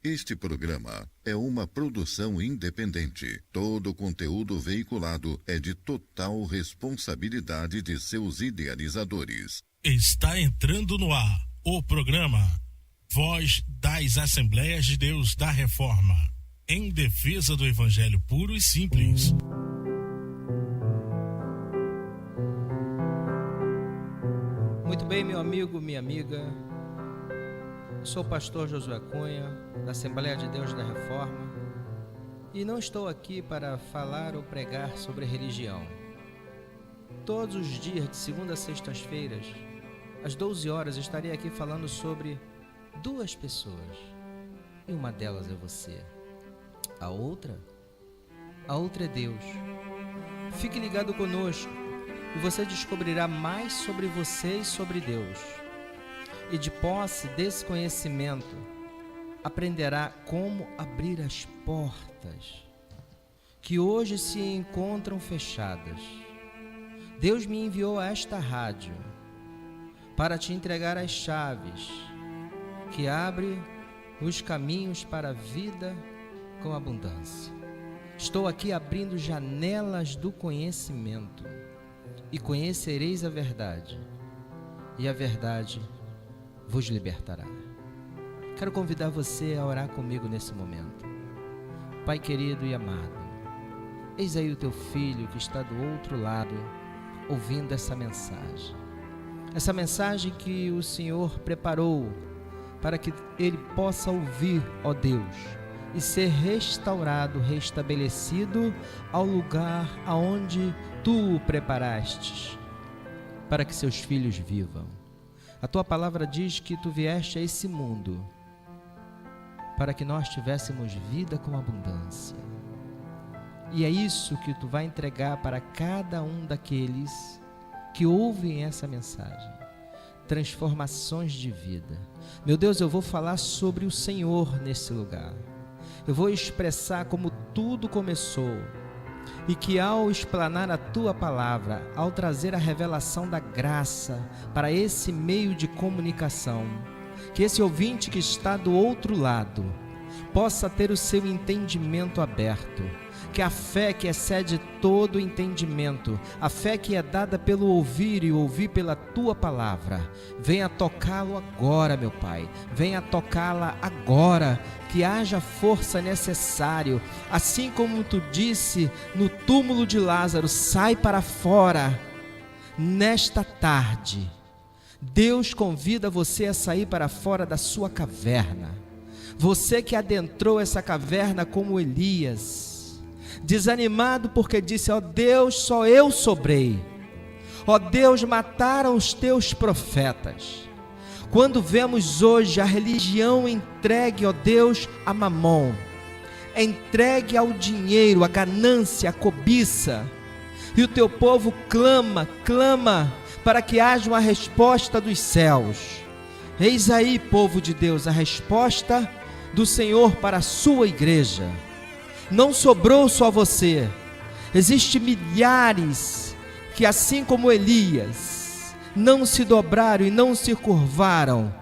Este programa é uma produção independente. Todo o conteúdo veiculado é de total responsabilidade de seus idealizadores. Está entrando no ar o programa Voz das Assembleias de Deus da Reforma, em defesa do Evangelho puro e simples. Muito bem, meu amigo, minha amiga. Eu sou o pastor Josué Cunha, da Assembleia de Deus da Reforma, e não estou aqui para falar ou pregar sobre religião. Todos os dias, de segunda a sextas-feiras, às 12 horas, estarei aqui falando sobre duas pessoas, e uma delas é você. A outra é Deus. Fique ligado conosco e você descobrirá mais sobre você e sobre Deus. E de posse desse conhecimento, aprenderá como abrir as portas que hoje se encontram fechadas. Deus me enviou a esta rádio para te entregar as chaves que abrem os caminhos para a vida com abundância. Estou aqui abrindo janelas do conhecimento, e conhecereis a verdade, e a verdade vos libertará. Quero convidar você a orar comigo nesse momento. Pai querido e amado, eis aí o teu filho que está do outro lado, ouvindo essa mensagem que o Senhor preparou para que ele possa ouvir, ó Deus, e ser restaurado, restabelecido ao lugar aonde tu o preparaste para que seus filhos vivam. A tua palavra diz que tu vieste a esse mundo para que nós tivéssemos vida com abundância. E é isso que tu vai entregar para cada um daqueles que ouvem essa mensagem. Transformações de vida. Meu Deus, eu vou falar sobre o Senhor nesse lugar. Eu vou expressar como tudo começou, e que ao explanar a tua palavra, ao trazer a revelação da graça para esse meio de comunicação, que esse ouvinte que está do outro lado possa ter o seu entendimento aberto, que a fé que excede todo entendimento, a fé que é dada pelo ouvir e ouvir pela tua palavra, venha tocá-lo agora, meu Pai, venha tocá-la agora, que haja força necessária, assim como tu disse no túmulo de Lázaro, sai para fora. Nesta tarde, Deus convida você a sair para fora da sua caverna, você que adentrou essa caverna como Elias, desanimado porque disse, ó Deus, só eu sobrei, ó Deus, mataram os teus profetas. Quando vemos hoje a religião entregue, ó Deus, a mamon, entregue ao dinheiro, a ganância, a cobiça, e o teu povo clama para que haja uma resposta dos céus. Eis aí, povo de Deus, a resposta do Senhor para a sua igreja. Não sobrou só você, existem milhares que, assim como Elias, não se dobraram e não se curvaram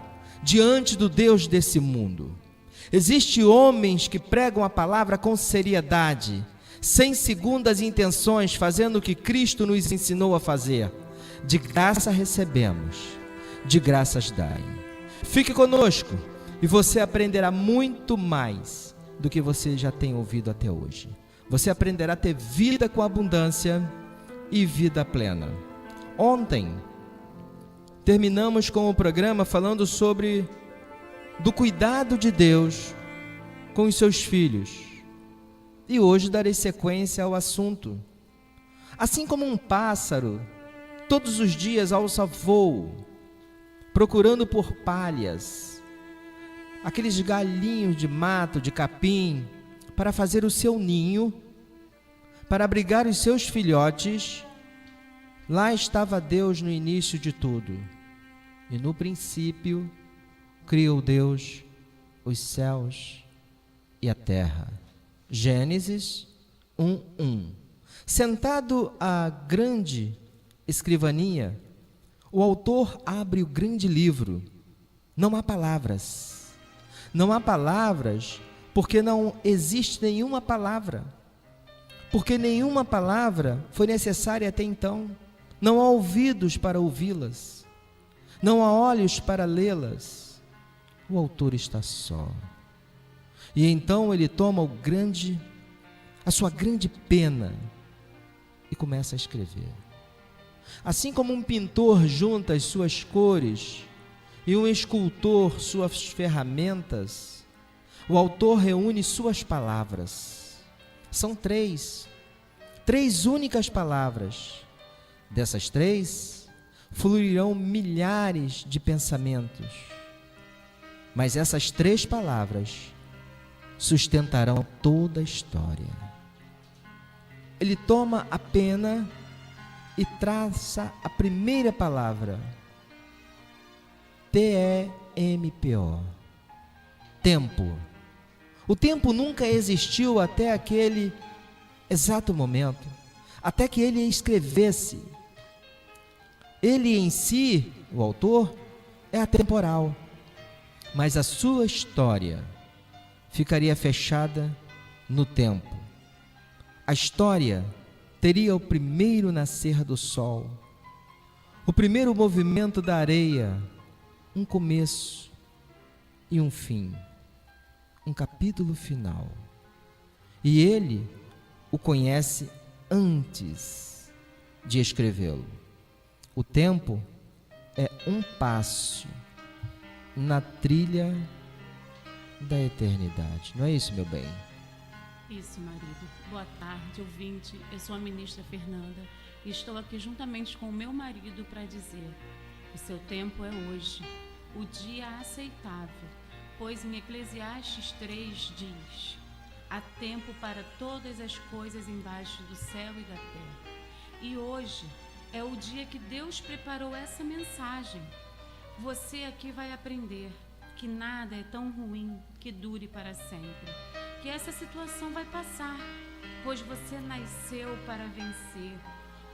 diante do Deus desse mundo. Existem homens que pregam a palavra com seriedade, sem segundas intenções, fazendo o que Cristo nos ensinou a fazer. De graça recebemos, de graças dai. Fique conosco e você aprenderá muito mais do que você já tem ouvido até hoje. Você aprenderá a ter vida com abundância e vida plena. Ontem terminamos com o programa falando sobre do cuidado de Deus com os seus filhos. E hoje darei sequência ao assunto. Assim como um pássaro, todos os dias alça voo, procurando por palhas, aqueles galinhos de mato, de capim, para fazer o seu ninho, para abrigar os seus filhotes, lá estava Deus no início de tudo. E no princípio, criou Deus os céus e a terra. Gênesis 1:1. Sentado à grande escrivaninha, o autor abre o grande livro. Não há palavras, Não há palavras, porque não existe nenhuma palavra. Porque nenhuma palavra foi necessária até então. Não há ouvidos para ouvi-las. Não há olhos para lê-las. O autor está só. E então ele toma a sua grande pena e começa a escrever. Assim como um pintor junta as suas cores e um escultor suas ferramentas, o autor reúne suas palavras. São três únicas palavras. Dessas três, fluirão milhares de pensamentos. Mas essas três palavras sustentarão toda a história. Ele toma a pena e traça a primeira palavra, T-E-M-P-O, tempo. O tempo nunca existiu até aquele exato momento, até que ele escrevesse. Ele em si, o autor, é atemporal, mas a sua história ficaria fechada no tempo. A história teria o primeiro nascer do sol, o primeiro movimento da areia, um começo e um fim, um capítulo final. E ele o conhece antes de escrevê-lo. O tempo é um passo na trilha da eternidade. Não é isso, meu bem? Isso, marido. Boa tarde, ouvinte. Eu sou a ministra Fernanda e estou aqui juntamente com o meu marido para dizer: o seu tempo é hoje, o dia aceitável, pois em Eclesiastes 3 diz: há tempo para todas as coisas embaixo do céu e da terra. E hoje é o dia que Deus preparou essa mensagem. Você aqui vai aprender que nada é tão ruim que dure para sempre, que essa situação vai passar, pois você nasceu para vencer,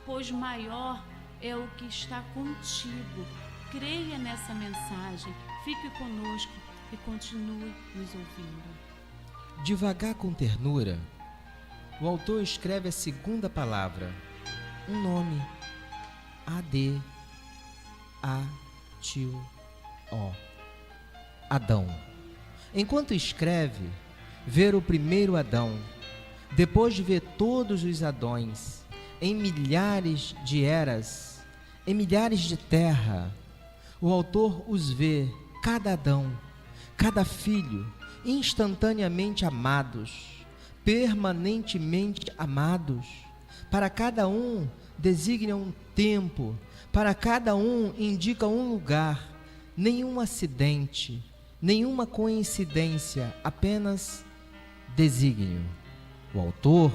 pois maior é o que está contigo. Creia nessa mensagem, fique conosco e continue nos ouvindo. Devagar com ternura, o autor escreve a segunda palavra, um nome, A-D-A-T-I-O, Adão. Enquanto escreve, ver o primeiro Adão, depois de ver todos os Adões, em milhares de eras, em milhares de terra, o autor os vê, cada Adão, cada filho, instantaneamente amados, permanentemente amados. Para cada um designa um tempo, para cada um indica um lugar, nenhum acidente, nenhuma coincidência, apenas desígnio. O autor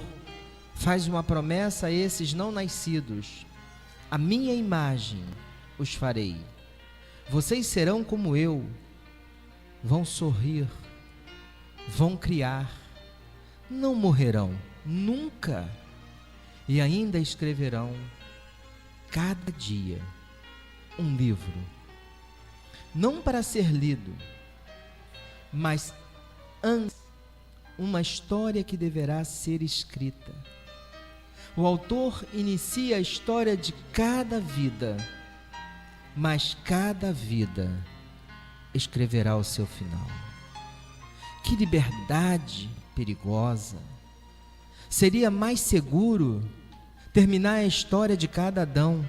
faz uma promessa a esses não nascidos: a minha imagem os farei. Vocês serão como eu, vão sorrir, vão criar, não morrerão nunca, e ainda escreverão cada dia um livro, não para ser lido, mas antes uma história que deverá ser escrita. O autor inicia a história de cada vida, mas cada vida escreverá o seu final. Que liberdade perigosa! Seria mais seguro terminar a história de cada Adão,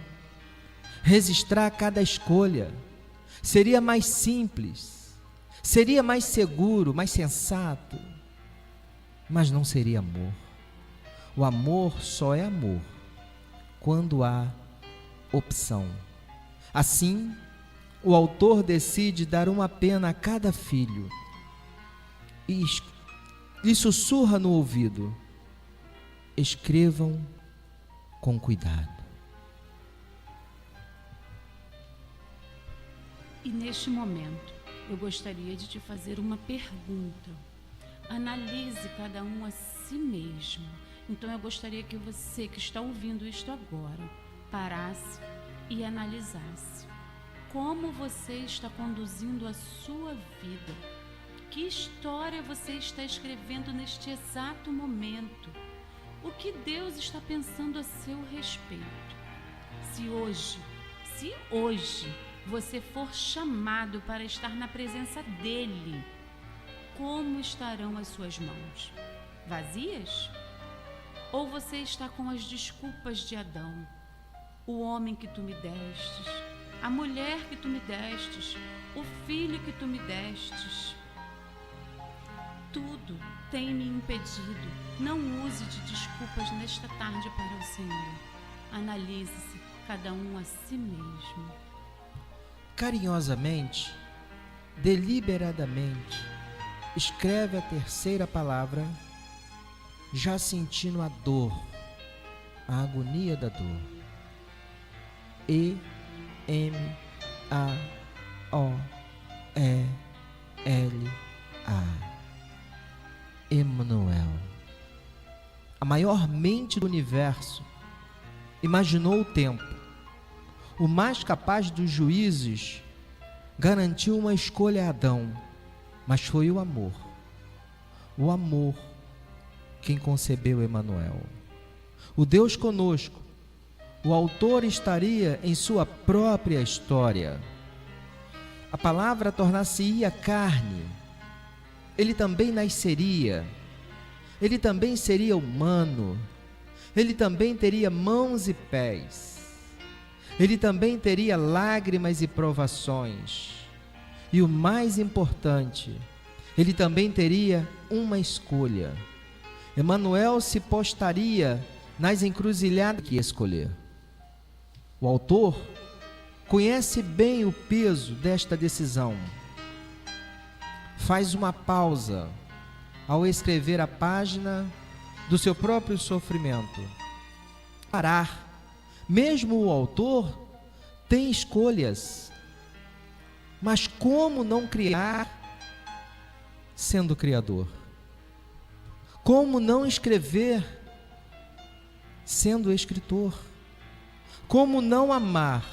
registrar cada escolha. Seria mais simples, seria mais seguro, mais sensato, mas não seria amor. O amor só é amor quando há opção. Assim, o autor decide dar uma pena a cada filho e sussurra no ouvido: escrevam com cuidado. E neste momento, eu gostaria de te fazer uma pergunta. Analise cada um a si mesmo. Então eu gostaria que você que está ouvindo isto agora, parasse e analisasse. Como você está conduzindo a sua vida? Que história você está escrevendo neste exato momento? O que Deus está pensando a seu respeito? Se hoje você for chamado para estar na presença dele, como estarão as suas mãos? Vazias? Ou você está com as desculpas de Adão? O homem que tu me destes, a mulher que tu me destes, o filho que tu me destes. Tudo tem me impedido. Não use de desculpas nesta tarde para o Senhor. Analise-se, cada um a si mesmo. Carinhosamente, deliberadamente, escreve a terceira palavra, já sentindo a dor, a agonia da dor. E-M-A-O-E-L-A. Emanuel. A maior mente do universo imaginou o tempo. O mais capaz dos juízes garantiu uma escolha a Adão, mas foi o amor. O amor quem concebeu Emanuel. O Deus conosco. O autor estaria em sua própria história. A palavra tornar-se-ia carne. Ele também nasceria. Ele também seria humano. Ele também teria mãos e pés. Ele também teria lágrimas e provações. E o mais importante, ele também teria uma escolha. Emanuel se postaria nas encruzilhadas que escolher. O autor conhece bem o peso desta decisão. Faz uma pausa ao escrever a página do seu próprio sofrimento. Parar. Mesmo o autor tem escolhas. Mas como não criar sendo criador? Como não escrever sendo escritor? Como não amar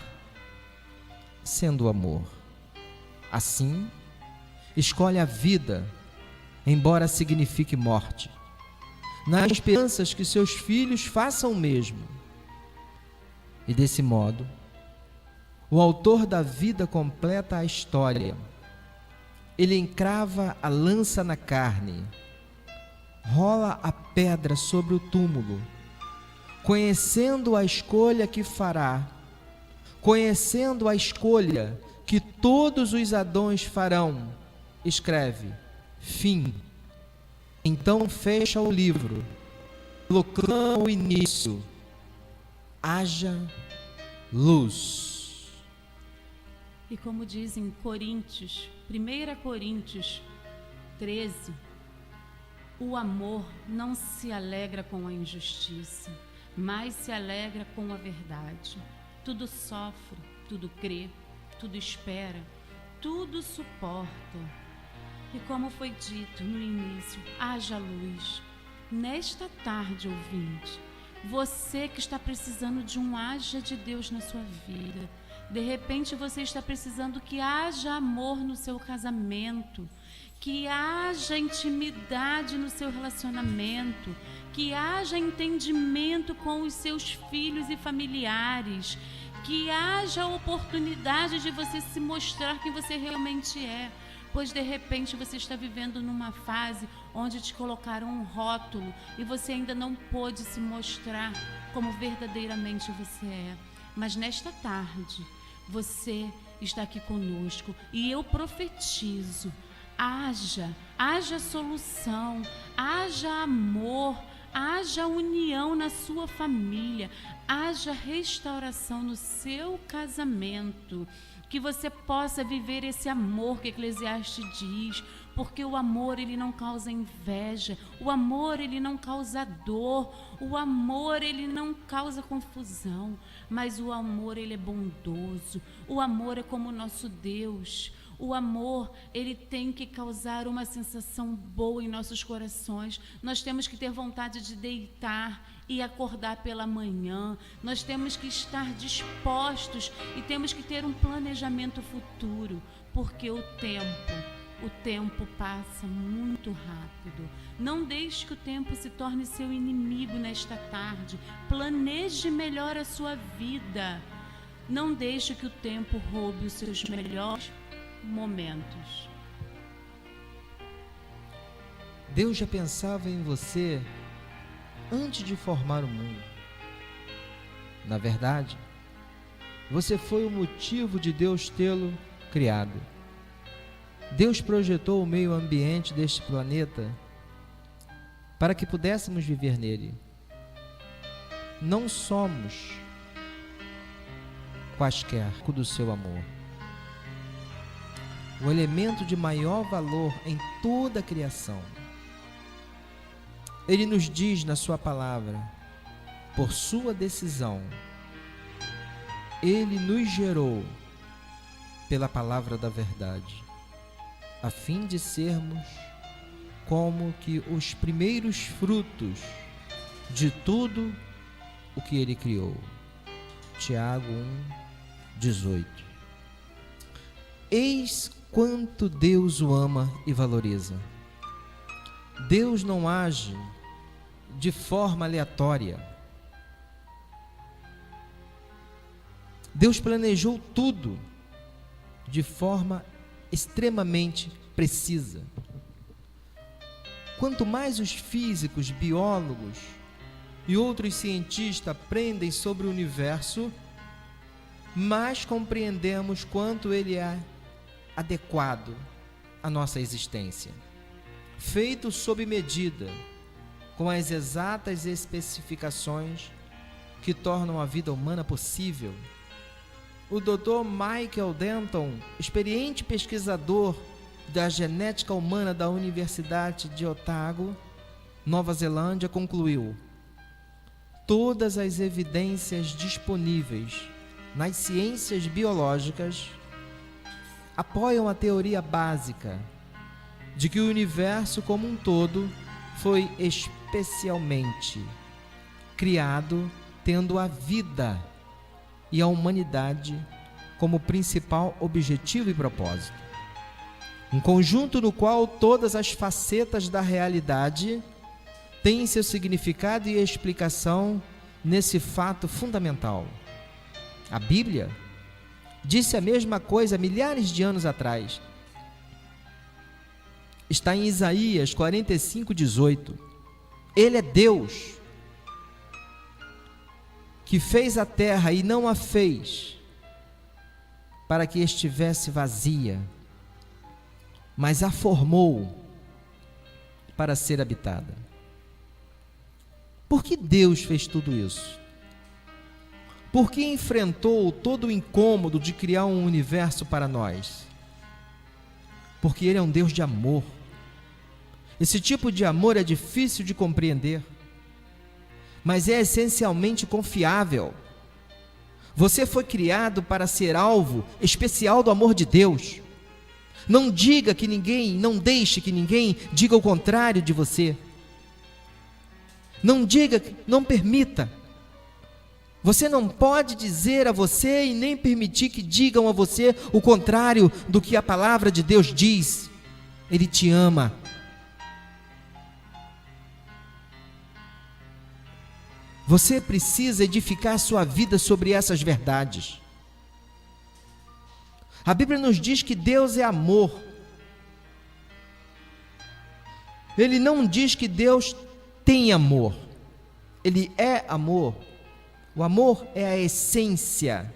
sendo amor? Assim, escolhe a vida, embora signifique morte, nas esperanças que seus filhos façam o mesmo. E desse modo, o autor da vida completa a história. Ele encrava a lança na carne, rola a pedra sobre o túmulo, conhecendo a escolha que fará, conhecendo a escolha que todos os Adões farão, escreve: fim. Então fecha o livro, proclama o início: haja luz. E como dizem Coríntios, 1 Coríntios 13, o amor não se alegra com a injustiça, mas se alegra com a verdade. Tudo sofre, tudo crê, tudo espera, tudo suporta. E como foi dito no início, haja luz. Nesta tarde, ouvinte, você que está precisando de um haja de Deus na sua vida, de repente você está precisando que haja amor no seu casamento, que haja intimidade no seu relacionamento, que haja entendimento com os seus filhos e familiares, que haja oportunidade de você se mostrar quem você realmente é, pois de repente você está vivendo numa fase onde te colocaram um rótulo e você ainda não pôde se mostrar como verdadeiramente você é. Mas nesta tarde, você está aqui conosco e eu profetizo: haja solução, haja amor, haja união na sua família, haja restauração no seu casamento, que você possa viver esse amor que Eclesiastes diz, porque o amor ele não causa inveja, o amor ele não causa dor, o amor ele não causa confusão, mas o amor ele é bondoso, o amor é como o nosso Deus. O amor, ele tem que causar uma sensação boa em nossos corações. Nós temos que ter vontade de deitar e acordar pela manhã. Nós temos que estar dispostos e temos que ter um planejamento futuro, porque o tempo O tempo passa muito rápido. Não deixe que o tempo se torne seu inimigo nesta tarde. Planeje melhor a sua vida. Não deixe que o tempo roube os seus melhores momentos. Deus já pensava em você antes de formar o mundo. Na verdade, você foi o motivo de Deus tê-lo criado. Deus projetou o meio ambiente deste planeta para que pudéssemos viver nele. Não somos quaisquer do seu amor. O elemento de maior valor em toda a criação. Ele nos diz na sua palavra, por sua decisão, Ele nos gerou pela palavra da verdade, a fim de sermos como que os primeiros frutos de tudo o que Ele criou. Tiago 1:18. Eis quanto Deus o ama e valoriza. Deus não age de forma aleatória. Deus planejou tudo de forma extremamente precisa. Quanto mais os físicos, biólogos e outros cientistas aprendem sobre o universo, mais compreendemos quanto ele é adequado à nossa existência. Feito sob medida, com as exatas especificações que tornam a vida humana possível. O Dr. Michael Denton, experiente pesquisador da genética humana da Universidade de Otago, Nova Zelândia, concluiu: todas as evidências disponíveis nas ciências biológicas apoiam a teoria básica de que o universo como um todo foi especialmente criado tendo a vida e a humanidade como principal objetivo e propósito. Um conjunto no qual todas as facetas da realidade têm seu significado e explicação nesse fato fundamental. A Bíblia disse a mesma coisa milhares de anos atrás. Está em Isaías 45:18. Ele é Deus que fez a terra e não a fez para que estivesse vazia, mas a formou para ser habitada. Por que Deus fez tudo isso? Por que enfrentou todo o incômodo de criar um universo para nós? Porque Ele é um Deus de amor. Esse tipo de amor é difícil de compreender, mas é essencialmente confiável. Você foi criado para ser alvo especial do amor de Deus. Não diga que ninguém, não deixe que ninguém diga o contrário de você. Não diga, não permita. Você não pode dizer a você e nem permitir que digam a você o contrário do que a palavra de Deus diz. Ele te ama. Você precisa edificar sua vida sobre essas verdades. A Bíblia nos diz que Deus é amor. Ele não diz que Deus tem amor. Ele é amor. O amor é a essência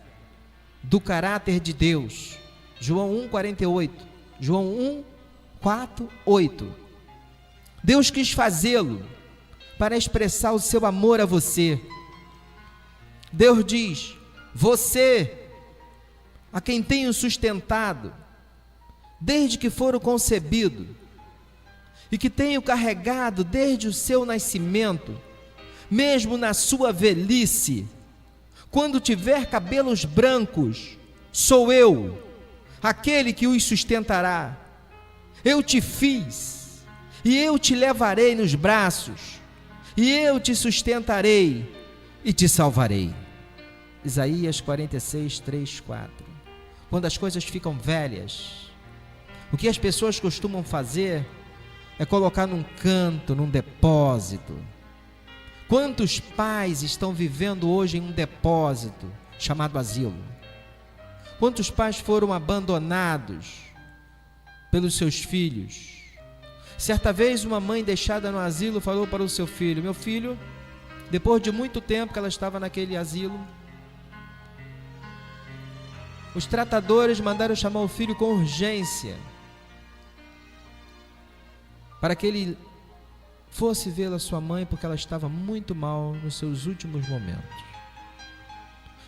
do caráter de Deus. João 1:48. João 1:4-8. Deus quis fazê-lo para expressar o seu amor a você. Deus diz: você, a quem tenho sustentado, desde que foram concebido, e que tenho carregado desde o seu nascimento, mesmo na sua velhice, quando tiver cabelos brancos, sou eu, aquele que os sustentará. Eu te fiz, e eu te levarei nos braços, e eu te sustentarei, e te salvarei. Isaías 46:3-4. Quando as coisas ficam velhas, O que as pessoas costumam fazer é colocar num canto, num depósito. Quantos pais estão vivendo hoje em um depósito chamado asilo? Quantos pais foram abandonados pelos seus filhos? Certa vez uma mãe deixada no asilo falou para o seu filho: meu filho, depois de muito tempo que ela estava naquele asilo, os tratadores mandaram chamar o filho com urgência, para que ele fosse vê-la sua mãe, porque ela estava muito mal nos seus últimos momentos.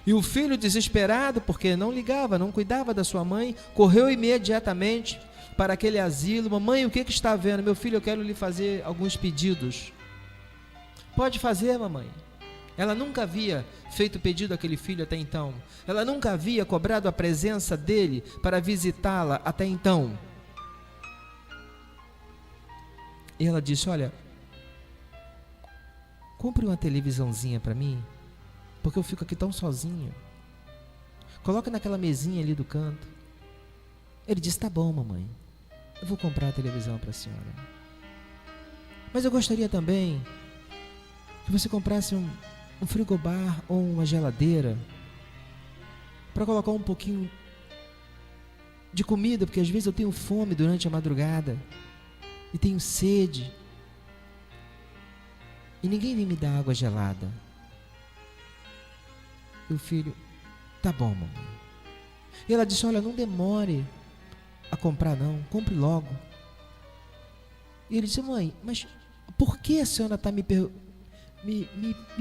E o filho, desesperado, porque não ligava, não cuidava da sua mãe, correu imediatamente para aquele asilo. Mamãe, o que está havendo? Meu filho, eu quero lhe fazer alguns pedidos. Pode fazer, mamãe. Ela nunca havia feito pedido àquele filho até então. Ela nunca havia cobrado a presença dele para visitá-la até então. E ela disse: olha, compre uma televisãozinha para mim, porque eu fico aqui tão sozinho. Coloca naquela mesinha ali do canto. Ele disse: tá bom, mamãe, eu vou comprar a televisão para a senhora. Mas eu gostaria também que você comprasse um frigobar ou uma geladeira para colocar um pouquinho de comida, porque às vezes eu tenho fome durante a madrugada e tenho sede e ninguém vem me dar água gelada. E o filho: tá bom, mamãe. E ela disse: olha, não demore a comprar não, compre logo. E ele disse: mãe, mas por que a senhora está me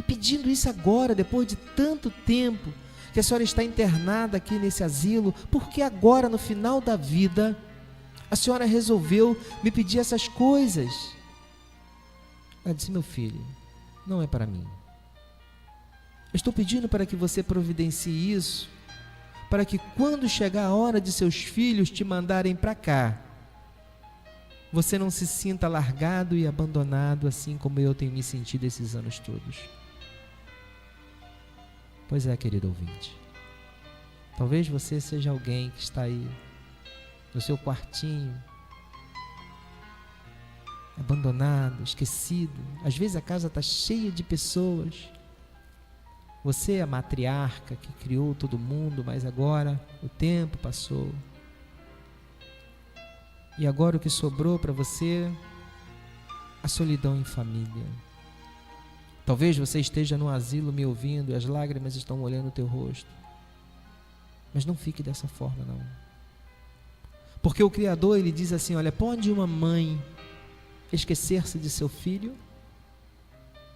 pedindo isso agora, depois de tanto tempo que a senhora está internada aqui nesse asilo? Por que agora, no final da vida, a senhora resolveu me pedir essas coisas? Ela disse: meu filho, não é para mim. Eu estou pedindo para que você providencie isso, para que quando chegar a hora de seus filhos te mandarem para cá, você não se sinta largado e abandonado, assim como eu tenho me sentido esses anos todos. Pois é, querido ouvinte, talvez você seja alguém que está aí no seu quartinho, abandonado, esquecido. Às vezes a casa está cheia de pessoas. Você é a matriarca que criou todo mundo, mas agora o tempo passou. E agora o que sobrou para você? A solidão em família. Talvez você esteja no asilo me ouvindo e as lágrimas estão molhando o teu rosto. Mas não fique dessa forma, não. Porque o Criador, ele diz assim: olha, pode uma mãe esquecer-se de seu filho?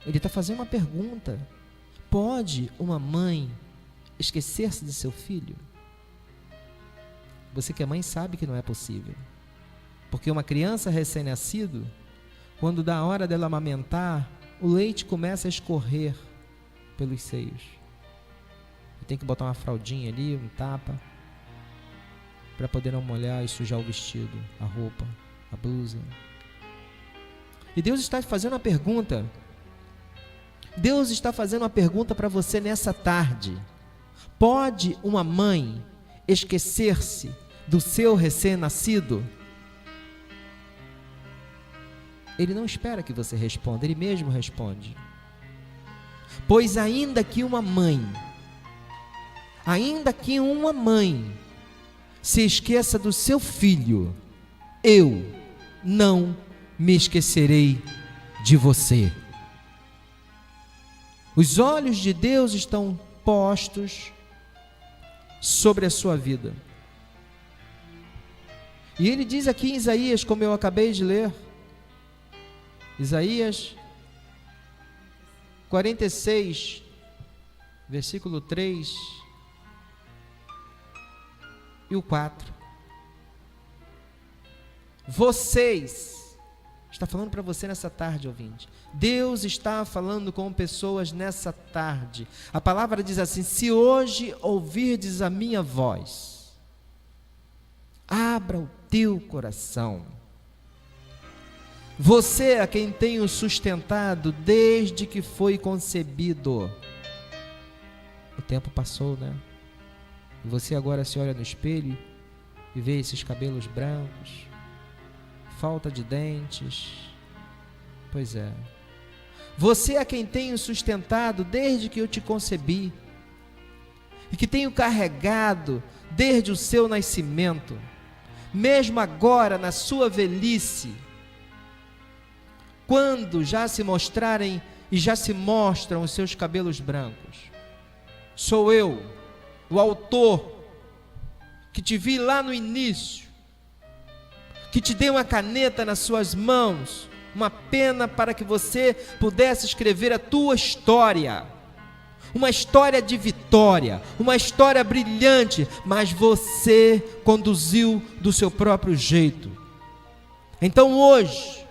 Ele está fazendo uma pergunta. Pode uma mãe esquecer-se de seu filho? Você que é mãe sabe que não é possível. Porque uma criança recém-nascido, quando dá a hora dela amamentar, o leite começa a escorrer pelos seios. E tem que botar uma fraldinha ali, um tapa, para poder não molhar e sujar o vestido, a roupa, a blusa. E Deus está fazendo uma pergunta. Deus está fazendo uma pergunta para você nessa tarde. Pode uma mãe esquecer-se do seu recém-nascido? Ele não espera que você responda, ele mesmo responde. Pois ainda que uma mãe se esqueça do seu filho, eu não me esquecerei de você. Os olhos de Deus estão postos sobre a sua vida. E ele diz aqui em Isaías, como eu acabei de ler, Isaías 46, versículo 3 e o 4. Vocês, está falando para você nessa tarde, ouvinte. Deus está falando com pessoas nessa tarde. A palavra diz assim: se hoje ouvirdes a minha voz, abra o teu coração. Você a quem tenho sustentado desde que foi concebido. O tempo passou, né? E você agora se olha no espelho e ver esses cabelos brancos, falta de dentes. Pois é. Você é quem tenho sustentado desde que eu te concebi e que tenho carregado desde o seu nascimento, mesmo agora na sua velhice, quando já se mostrarem e já se mostram os seus cabelos brancos. Sou eu, o autor, que te vi lá no início, que te dei uma caneta nas suas mãos, uma pena para que você pudesse escrever a tua história, uma história de vitória, uma história brilhante, mas você conduziu do seu próprio jeito. Então hoje,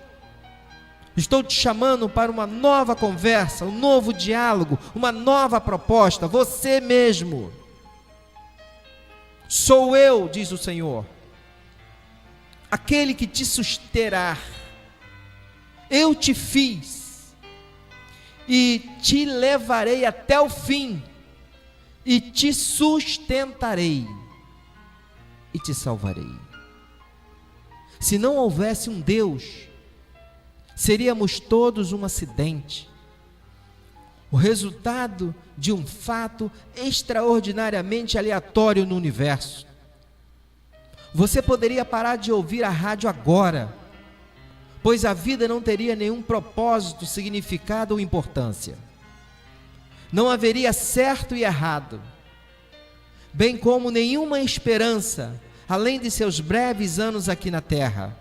estou te chamando para uma nova conversa, um novo diálogo, uma nova proposta, você mesmo. Sou eu, diz o Senhor, aquele que te susterá. Eu te fiz e te levarei até o fim e te sustentarei e te salvarei. Se não houvesse um Deus, seríamos todos um acidente, o resultado de um fato extraordinariamente aleatório no universo. Você poderia parar de ouvir a rádio agora, pois a vida não teria nenhum propósito, significado ou importância. Não haveria certo e errado, bem como nenhuma esperança, além de seus breves anos aqui na terra.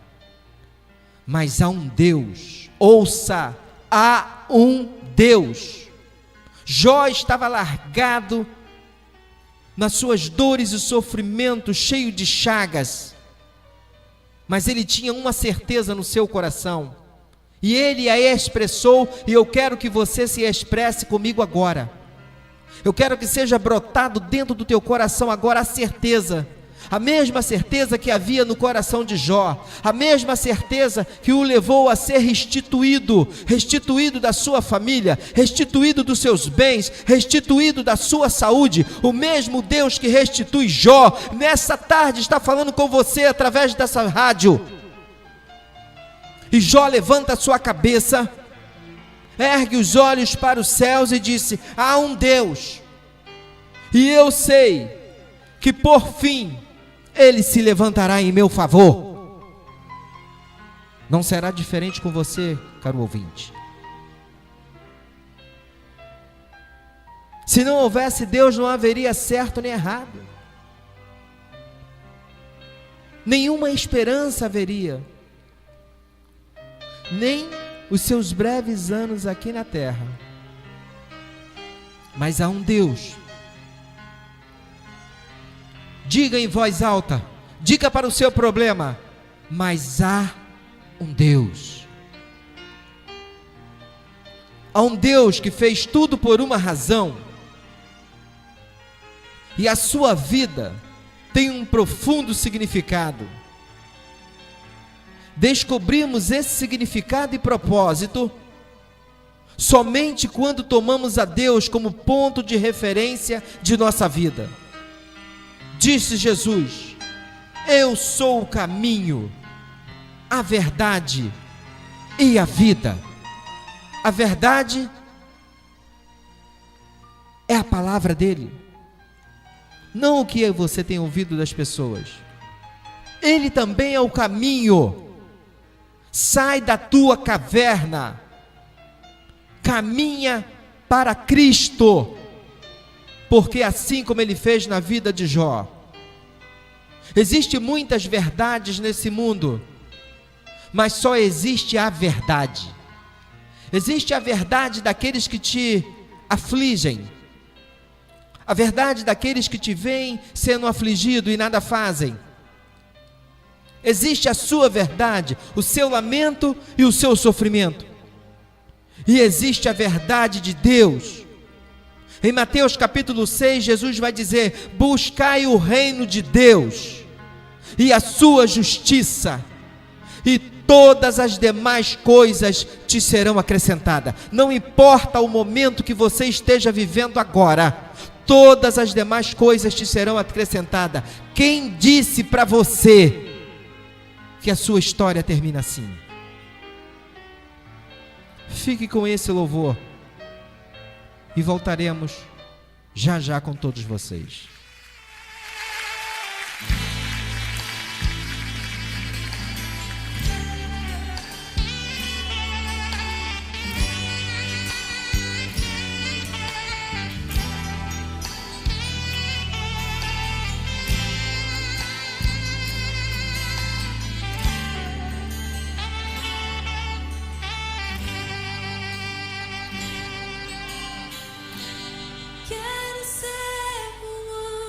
Mas há um Deus, ouça, há um Deus. Jó estava largado nas suas dores e sofrimentos, cheio de chagas, mas ele tinha uma certeza no seu coração, e ele a expressou, e eu quero que você se expresse comigo agora. Eu quero que seja brotado dentro do teu coração agora a certeza, a mesma certeza que havia no coração de Jó, a mesma certeza que o levou a ser restituído da sua família, restituído dos seus bens, restituído da sua saúde. O mesmo Deus que restitui Jó, nessa tarde está falando com você através dessa rádio. E Jó levanta a sua cabeça, ergue os olhos para os céus e disse: há um Deus, e eu sei que por fim Ele se levantará em meu favor. Não será diferente com você, caro ouvinte. Se não houvesse Deus, não haveria certo nem errado, nenhuma esperança haveria, nem os seus breves anos aqui na terra. Mas há um Deus. Diga em voz alta, diga para o seu problema: mas há um Deus. Há um Deus que fez tudo por uma razão, e a sua vida tem um profundo significado. Descobrimos esse significado e propósito somente quando tomamos a Deus como ponto de referência de nossa vida. Disse Jesus: eu sou o caminho, a verdade e a vida. A verdade é a palavra dele, não o que você tem ouvido das pessoas. Ele também é o caminho. Sai da tua caverna, caminha para Cristo, porque assim como ele fez na vida de Jó, existem muitas verdades nesse mundo, mas só existe a verdade. Existe a verdade daqueles que te afligem, a verdade daqueles que te veem sendo afligido e nada fazem. Existe a sua verdade, o seu lamento e o seu sofrimento. E existe a verdade de Deus. Em Mateus capítulo 6, Jesus vai dizer: buscai o reino de Deus e a sua justiça, e todas as demais coisas te serão acrescentadas. Não importa o momento que você esteja vivendo agora, todas as demais coisas te serão acrescentadas. Quem disse para você que a sua história termina assim? Fique com esse louvor e voltaremos já já com todos vocês. Quero ser um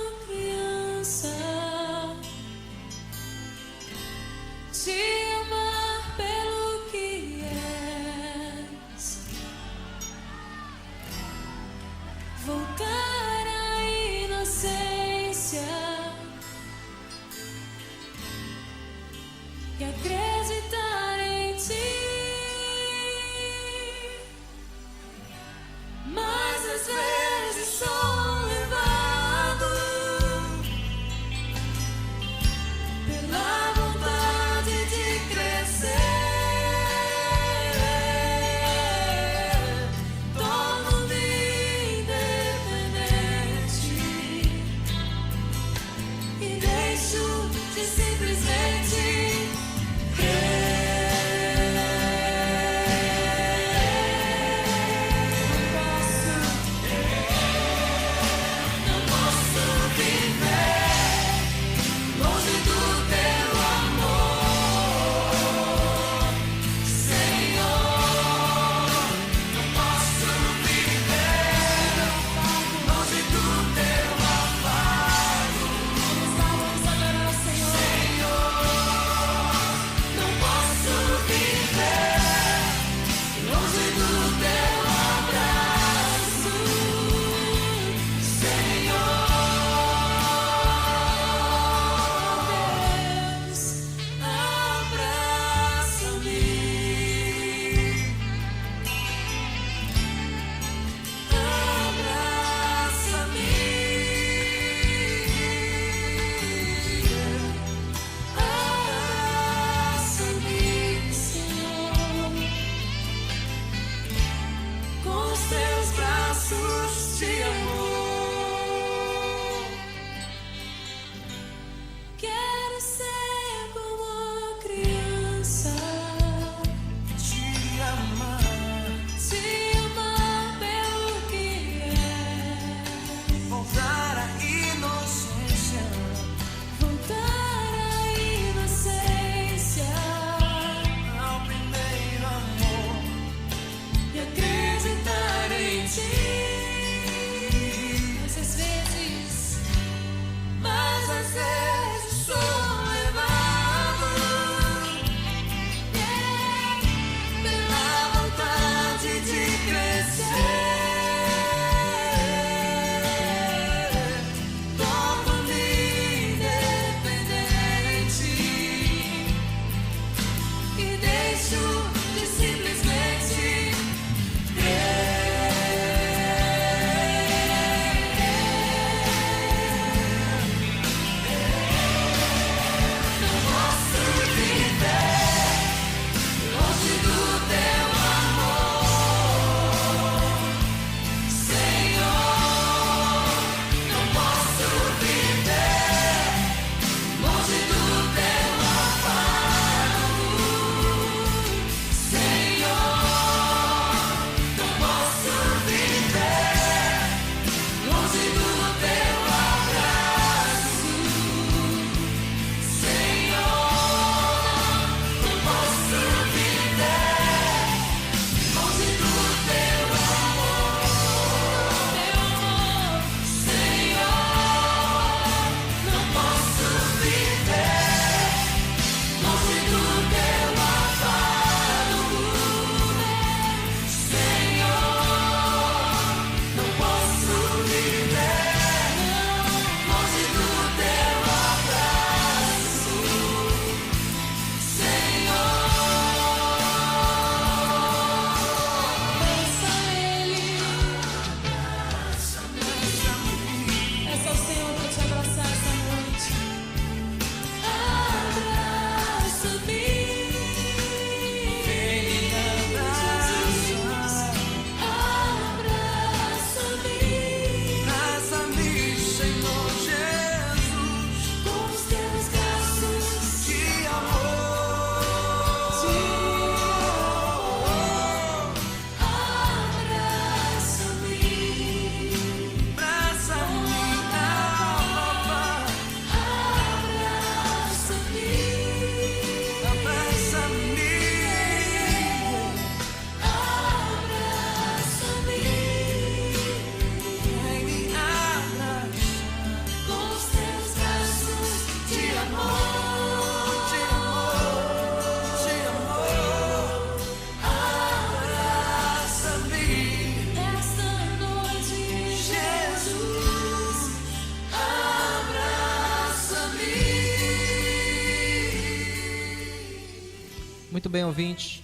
Muito bem, ouvintes.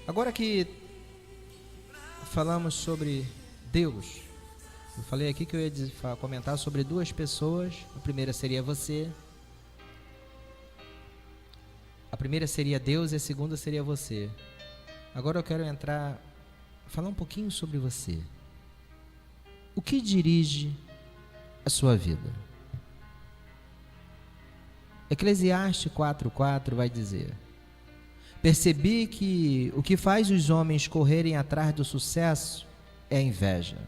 Agora que falamos sobre Deus, eu falei aqui que eu ia comentar sobre duas pessoas. A primeira seria você. A primeira seria Deus e a segunda seria você. Agora eu quero falar um pouquinho sobre você. O que dirige a sua vida? Eclesiastes 4:4 vai dizer: percebi que o que faz os homens correrem atrás do sucesso é a inveja.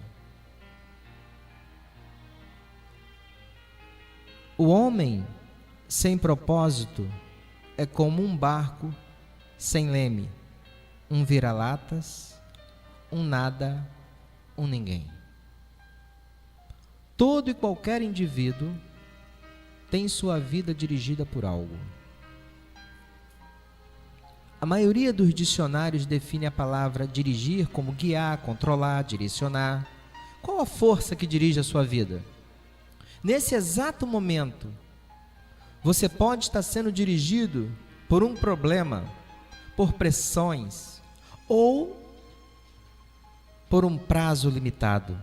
O homem sem propósito é como um barco sem leme, um vira-latas, um nada, um ninguém. Todo e qualquer indivíduo tem sua vida dirigida por algo. A maioria dos dicionários define a palavra dirigir como guiar, controlar, direcionar. Qual a força que dirige a sua vida? Nesse exato momento, você pode estar sendo dirigido por um problema, por pressões ou por um prazo limitado.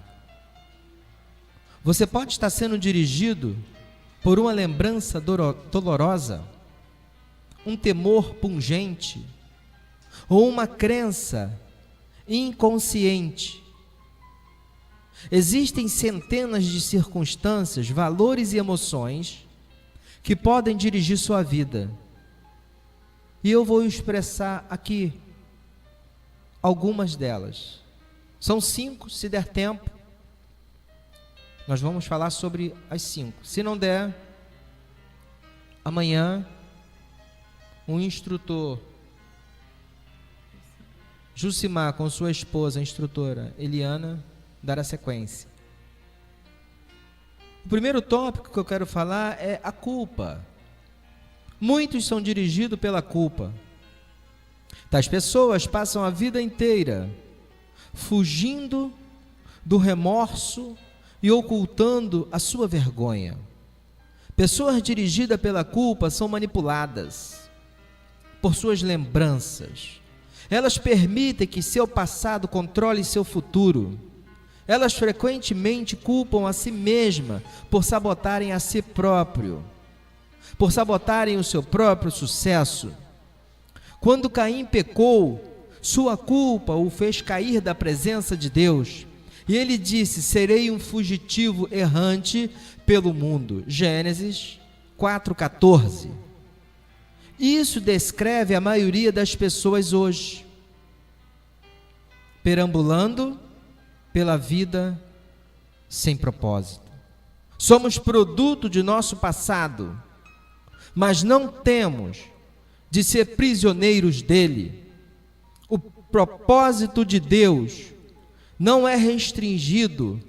Você pode estar sendo dirigido por uma lembrança dolorosa, um temor pungente ou uma crença inconsciente. Existem centenas de circunstâncias, valores e emoções que podem dirigir sua vida. E eu vou expressar aqui algumas delas. São 5, se der tempo. Nós vamos falar sobre as 5. Se não der, amanhã, um instrutor, Jucimar, com sua esposa, a instrutora Eliana, dará sequência. O primeiro tópico que eu quero falar é a culpa. Muitos são dirigidos pela culpa. Tais pessoas passam a vida inteira fugindo do remorso e ocultando a sua vergonha. Pessoas dirigidas pela culpa são manipuladas por suas lembranças. Elas permitem que seu passado controle seu futuro. Elas frequentemente culpam a si mesma por sabotarem a si próprio, por sabotarem o seu próprio sucesso. Quando Caim pecou, sua culpa o fez cair da presença de Deus. E ele disse: serei um fugitivo errante pelo mundo. Gênesis 4:14. Isso descreve a maioria das pessoas hoje, perambulando pela vida sem propósito. Somos produto de nosso passado, mas não temos de ser prisioneiros dele. O propósito de Deus não é restringido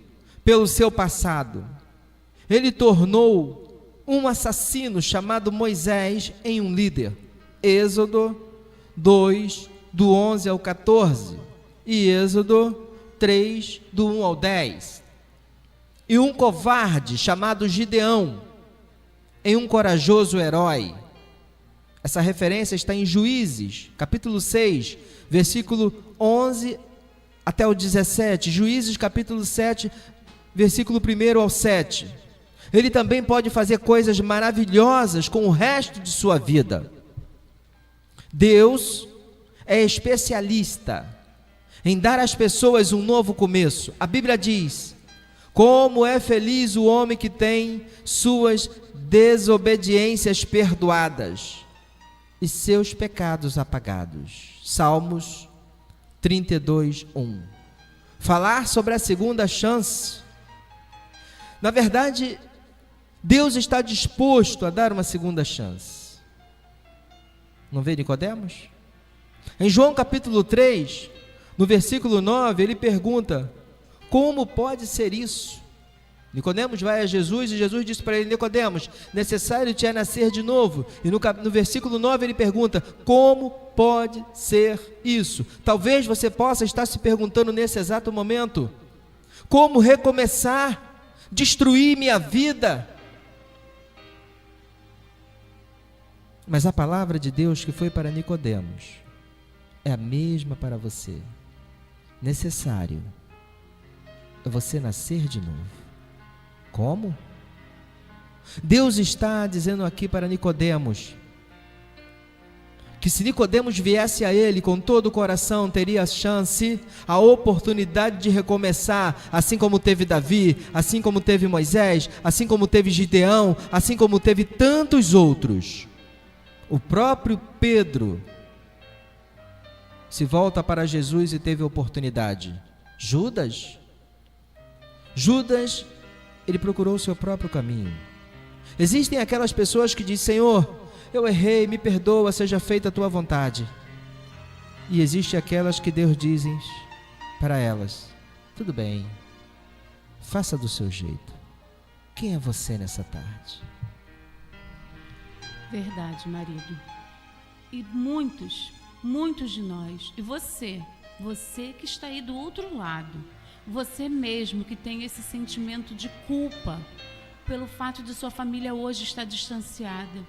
pelo seu passado. Ele tornou um assassino chamado Moisés em um líder. Êxodo 2, do 11 ao 14, e Êxodo 3, do 1 ao 10. E um covarde chamado Gideão em um corajoso herói. Essa referência está em Juízes, capítulo 6, versículo 11 até o 17. Juízes, capítulo 7, versículo 1 ao 7. Ele também pode fazer coisas maravilhosas com o resto de sua vida. Deus é especialista em dar às pessoas um novo começo. A Bíblia diz: como é feliz o homem que tem suas desobediências perdoadas e seus pecados apagados. Salmos 32:1. Falar sobre a segunda chance. Na verdade, Deus está disposto a dar uma segunda chance. Não vê Nicodemos? Em João capítulo 3, no versículo 9, ele pergunta: como pode ser isso? Nicodemos vai a Jesus e Jesus diz para ele: Nicodemos, necessário te é nascer de novo. E no versículo 9 ele pergunta: como pode ser isso? Talvez você possa estar se perguntando nesse exato momento: como recomeçar? Destruir minha vida? Mas a palavra de Deus que foi para Nicodemos é a mesma para você. Necessário é você nascer de novo. Como? Deus está dizendo aqui para Nicodemos que se Nicodemos viesse a ele com todo o coração, teria a chance, a oportunidade de recomeçar, assim como teve Davi, assim como teve Moisés, assim como teve Gideão, assim como teve tantos outros. O próprio Pedro se volta para Jesus e teve a oportunidade. Judas, ele procurou o seu próprio caminho. Existem aquelas pessoas que dizem: Senhor, eu errei, me perdoa, seja feita a tua vontade. E existe aquelas que Deus diz para elas: tudo bem, faça do seu jeito. Quem é você nessa tarde? Verdade, marido. E muitos de nós, e você que está aí do outro lado, você mesmo que tem esse sentimento de culpa pelo fato de sua família hoje estar distanciada,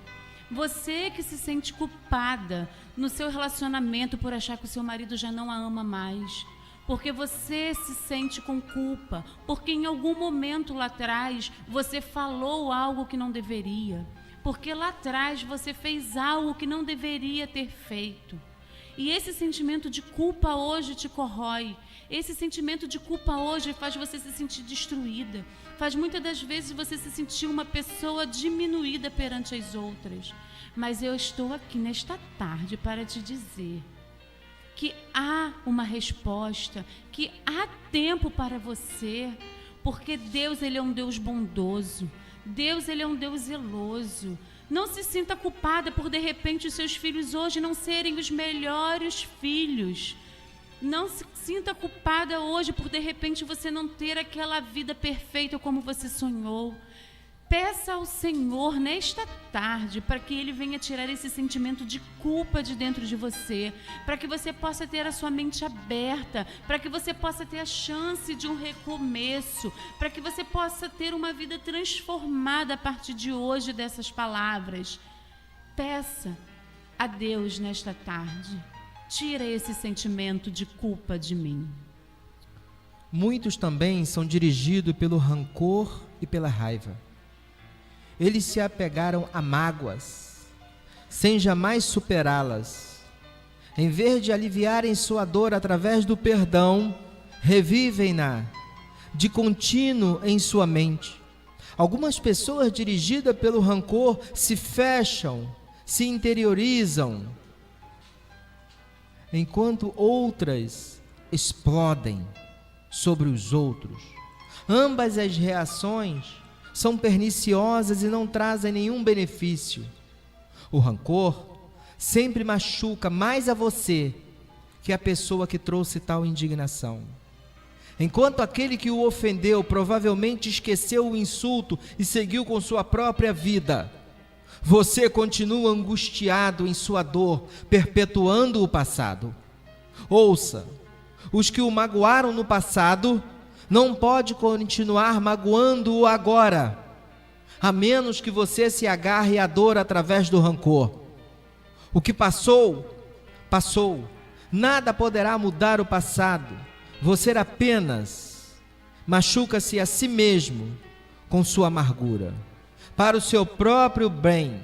você que se sente culpada no seu relacionamento por achar que o seu marido já não a ama mais, porque você se sente com culpa, porque em algum momento lá atrás você falou algo que não deveria, porque lá atrás você fez algo que não deveria ter feito. E esse sentimento de culpa hoje te corrói. Esse sentimento de culpa hoje faz você se sentir destruída. Faz muitas das vezes você se sentir uma pessoa diminuída perante as outras. Mas eu estou aqui nesta tarde para te dizer que há uma resposta, que há tempo para você, porque Deus, Ele é um Deus bondoso. Deus, Ele é um Deus zeloso. Não se sinta culpada por, de repente, os seus filhos hoje não serem os melhores filhos. Não se sinta culpada hoje por, de repente, você não ter aquela vida perfeita como você sonhou. Peça ao Senhor nesta tarde para que Ele venha tirar esse sentimento de culpa de dentro de você, para que você possa ter a sua mente aberta, para que você possa ter a chance de um recomeço, para que você possa ter uma vida transformada a partir de hoje dessas palavras. Peça a Deus nesta tarde, tira esse sentimento de culpa de mim. Muitos também são dirigidos pelo rancor e pela raiva. Eles se apegaram a mágoas, sem jamais superá-las. Em vez de aliviarem sua dor através do perdão, revivem-na de contínuo em sua mente. Algumas pessoas dirigidas pelo rancor se fecham, se interiorizam, enquanto outras explodem sobre os outros. Ambas as reações são perniciosas e não trazem nenhum benefício. O rancor sempre machuca mais a você que a pessoa que trouxe tal indignação. Enquanto aquele que o ofendeu provavelmente esqueceu o insulto e seguiu com sua própria vida, você continua angustiado em sua dor, perpetuando o passado. Ouça, os que o magoaram no passado não pode continuar magoando-o agora, a menos que você se agarre à dor através do rancor. O que passou, passou. Nada poderá mudar o passado. Você apenas machuca-se a si mesmo com sua amargura. Para o seu próprio bem,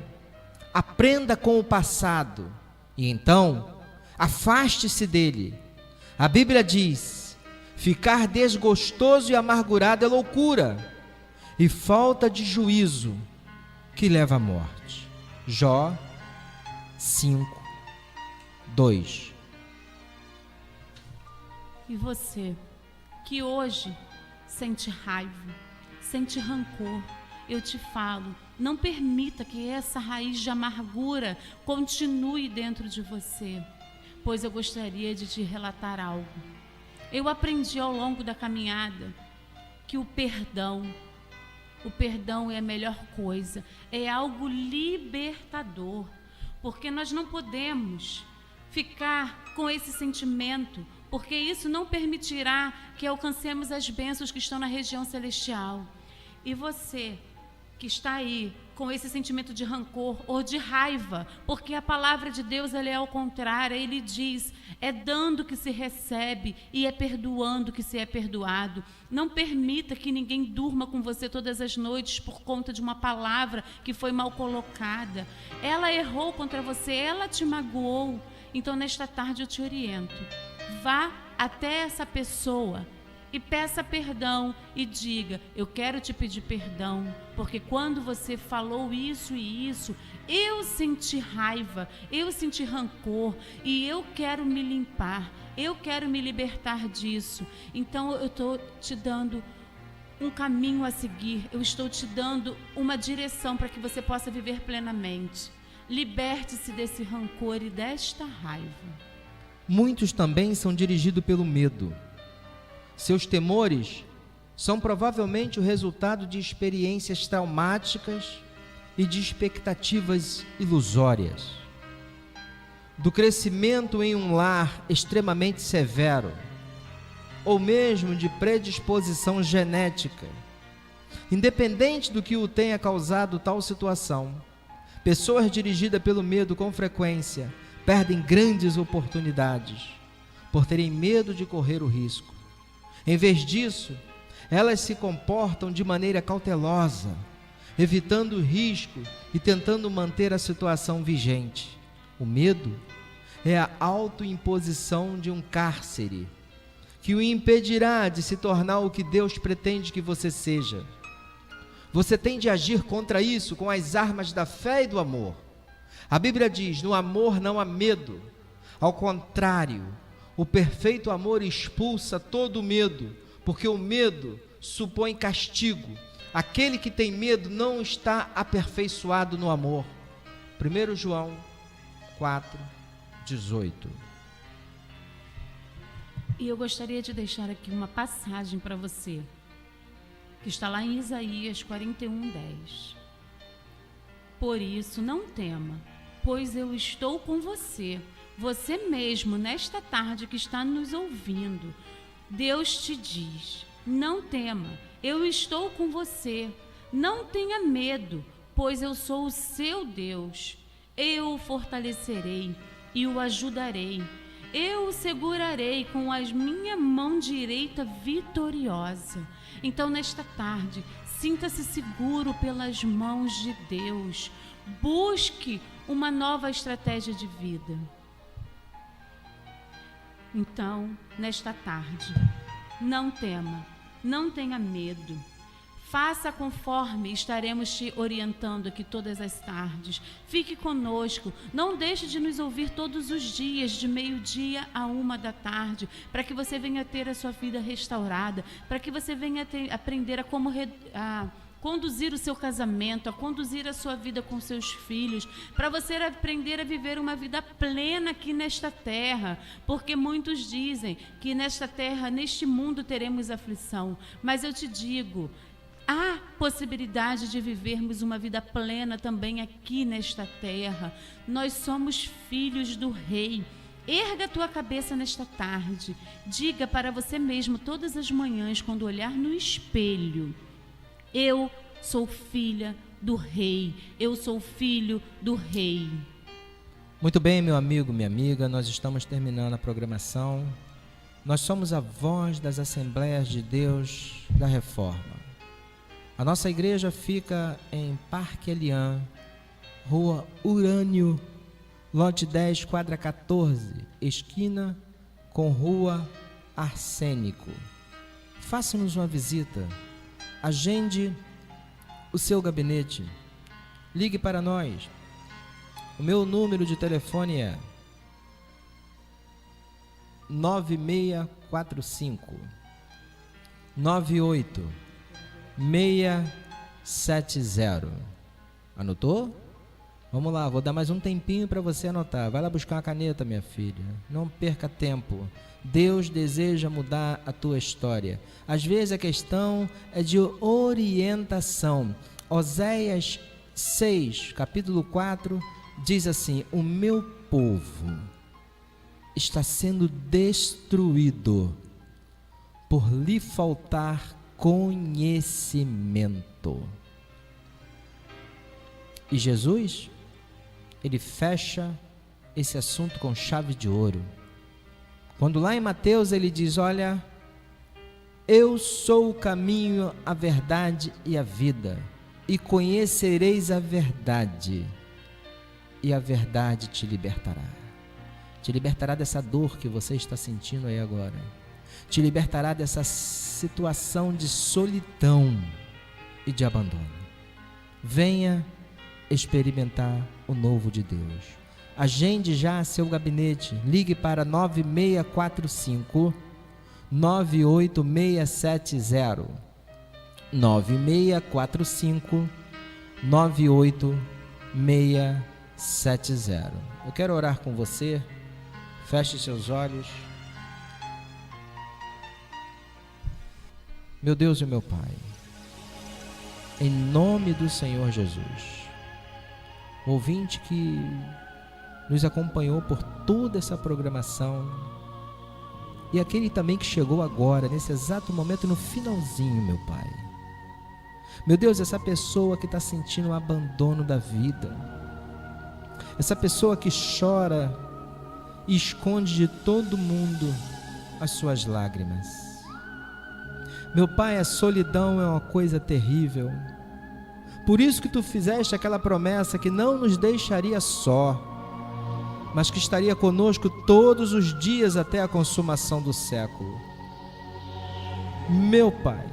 aprenda com o passado e então afaste-se dele. A Bíblia diz: ficar desgostoso e amargurado é loucura e falta de juízo que leva à morte. Jó 5:2. E você, que hoje sente raiva, sente rancor, eu te falo, não permita que essa raiz de amargura continue dentro de você, pois eu gostaria de te relatar algo. Eu aprendi ao longo da caminhada que o perdão é a melhor coisa, é algo libertador, porque nós não podemos ficar com esse sentimento, porque isso não permitirá que alcancemos as bênçãos que estão na região celestial. E você que está aí com esse sentimento de rancor ou de raiva, porque a palavra de Deus ela é ao contrário. Ele diz, é dando que se recebe e é perdoando que se é perdoado. Não permita que ninguém durma com você todas as noites por conta de uma palavra que foi mal colocada. Ela errou contra você, ela te magoou. Então nesta tarde eu te oriento, vá até essa pessoa e peça perdão e diga, eu quero te pedir perdão, porque quando você falou isso e isso, eu senti raiva, eu senti rancor e eu quero me limpar, eu quero me libertar disso. Então eu estou te dando um caminho a seguir, eu estou te dando uma direção para que você possa viver plenamente. Liberte-se desse rancor e desta raiva. Muitos também são dirigidos pelo medo. Seus temores são provavelmente o resultado de experiências traumáticas e de expectativas ilusórias, do crescimento em um lar extremamente severo, ou mesmo de predisposição genética. Independente do que o tenha causado tal situação, pessoas dirigidas pelo medo com frequência perdem grandes oportunidades por terem medo de correr o risco. Em vez disso, elas se comportam de maneira cautelosa, evitando o risco e tentando manter a situação vigente. O medo é a autoimposição de um cárcere que o impedirá de se tornar o que Deus pretende que você seja. Você tem de agir contra isso com as armas da fé e do amor. A Bíblia diz, no amor não há medo. Ao contrário, o perfeito amor expulsa todo o medo, porque o medo supõe castigo. Aquele que tem medo não está aperfeiçoado no amor. 1 João 4:18. E eu gostaria de deixar aqui uma passagem para você, que está lá em Isaías 41:10. Por isso não tema, pois eu estou com você. Você mesmo, nesta tarde que está nos ouvindo, Deus te diz, não tema, eu estou com você. Não tenha medo, pois eu sou o seu Deus. Eu o fortalecerei e o ajudarei. Eu o segurarei com a minha mão direita vitoriosa. Então, nesta tarde, sinta-se seguro pelas mãos de Deus. Busque uma nova estratégia de vida. Então, nesta tarde, não tema, não tenha medo. Faça conforme estaremos te orientando aqui todas as tardes. Fique conosco, não deixe de nos ouvir todos os dias, de 12:00 a 13h, para que você venha ter a sua vida restaurada, para que você venha aprender a como conduzir o seu casamento, a conduzir a sua vida com seus filhos, para você aprender a viver uma vida plena aqui nesta terra, porque muitos dizem que nesta terra, neste mundo teremos aflição, mas eu te digo, há possibilidade de vivermos uma vida plena também aqui nesta terra. Nós somos filhos do Rei. Erga a tua cabeça nesta tarde, diga para você mesmo todas as manhãs, quando olhar no espelho, eu sou filha do Rei, eu sou filho do Rei. Muito bem, meu amigo, minha amiga, nós estamos terminando a programação. Nós somos a voz das Assembleias de Deus da Reforma. A nossa igreja fica em Parque Elian, Rua Urânio, lote 10, quadra 14, esquina com Rua Arsênico. Faça-nos uma visita. Agende o seu gabinete. Ligue para nós. O meu número de telefone é 9645 98670. Anotou? Vamos lá, vou dar mais um tempinho para você anotar. Vai lá buscar uma caneta, minha filha. Não perca tempo. Deus deseja mudar a tua história. Às vezes a questão é de orientação. Oséias 6, capítulo 4, diz assim: o meu povo está sendo destruído por lhe faltar conhecimento. E Jesus, ele fecha esse assunto com chave de ouro. Quando lá em Mateus ele diz: olha, eu sou o caminho, a verdade e a vida, e conhecereis a verdade, e a verdade te libertará. Te libertará dessa dor que você está sentindo aí agora. Te libertará dessa situação de solidão e de abandono. Venha experimentar o novo de Deus. Agende já seu gabinete. Ligue para 9645 98670. 9645 98670. Eu quero orar com você. Feche seus olhos. Meu Deus e meu Pai, em nome do Senhor Jesus, o ouvinte que nos acompanhou por toda essa programação e aquele também que chegou agora, nesse exato momento, no finalzinho, meu Pai. Meu Deus, essa pessoa que está sentindo o abandono da vida, essa pessoa que chora e esconde de todo mundo as suas lágrimas. Meu Pai, a solidão é uma coisa terrível. Por isso que Tu fizeste aquela promessa que não nos deixaria só, mas que estaria conosco todos os dias até a consumação do século. Meu Pai,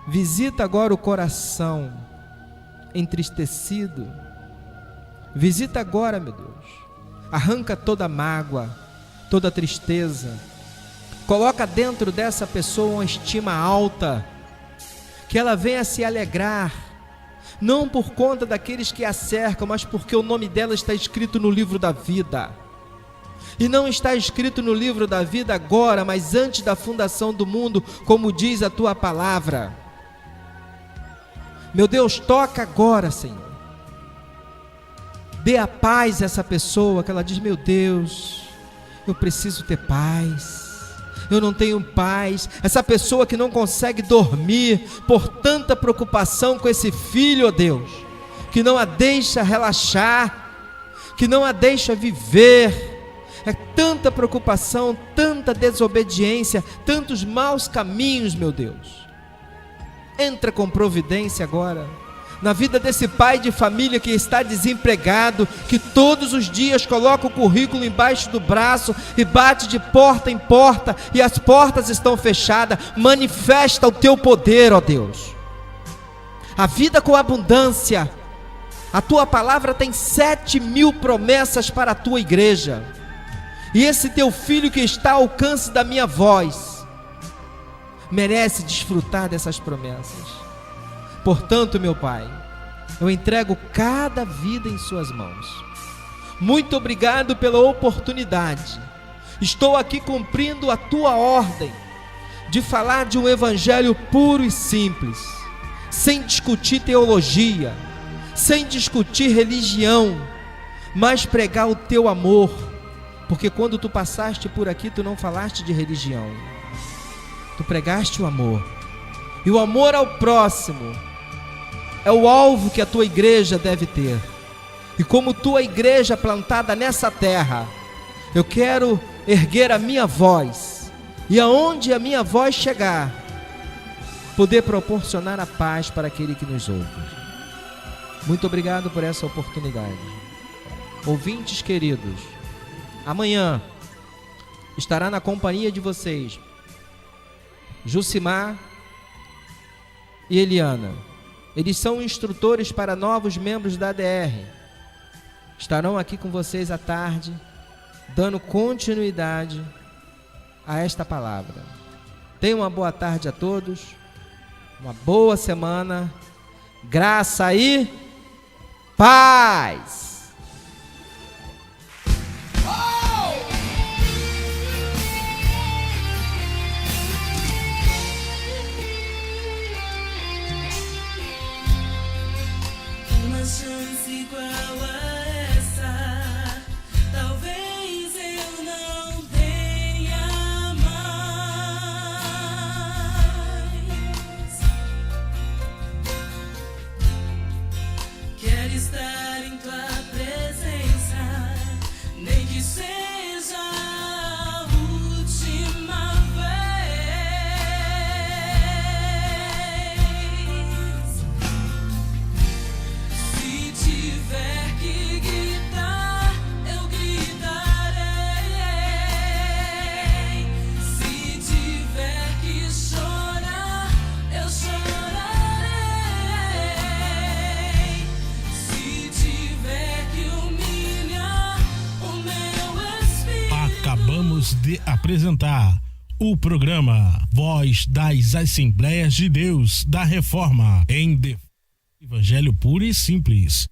visita agora o coração entristecido. Visita agora, meu Deus. Arranca toda a mágoa, toda a tristeza. Coloca dentro dessa pessoa uma estima alta, que ela venha se alegrar, não por conta daqueles que a cercam, mas porque o nome dela está escrito no livro da vida. E não está escrito no livro da vida agora, mas antes da fundação do mundo, como diz a Tua palavra. Meu Deus, toca agora, Senhor. Dê a paz a essa pessoa, que ela diz: meu Deus, eu preciso ter paz. Eu não tenho paz. Essa pessoa que não consegue dormir por tanta preocupação com esse filho, ó Deus, que não a deixa relaxar, que não a deixa viver. É tanta preocupação, tanta desobediência, tantos maus caminhos, meu Deus. Entra com providência agora na vida desse pai de família que está desempregado, que todos os dias coloca o currículo embaixo do braço e bate de porta em porta e as portas estão fechadas. Manifesta o Teu poder, ó Deus. A vida com abundância. A Tua palavra tem 7.000 promessas para a Tua igreja. E esse Teu filho que está ao alcance da minha voz merece desfrutar dessas promessas. Portanto, meu Pai, eu entrego cada vida em Suas mãos. Muito obrigado pela oportunidade. Estou aqui cumprindo a Tua ordem de falar de um evangelho puro e simples, sem discutir teologia, sem discutir religião, mas pregar o Teu amor, porque quando Tu passaste por aqui, Tu não falaste de religião, Tu pregaste o amor, e o amor ao próximo é o alvo que a Tua igreja deve ter. E como Tua igreja plantada nessa terra, eu quero erguer a minha voz, e aonde a minha voz chegar, poder proporcionar a paz para aquele que nos ouve. Muito obrigado por essa oportunidade. Ouvintes queridos, amanhã estará na companhia de vocês Jucimar e Eliana. Eles são instrutores para novos membros da ADR. Estarão aqui com vocês à tarde, dando continuidade a esta palavra. Tenham uma boa tarde a todos, uma boa semana, graça e paz! Chance igual a essa, talvez eu não tenha mais. Quero estar Acabamos de apresentar o programa Voz das Assembleias de Deus da Reforma, em Evangelho puro e simples.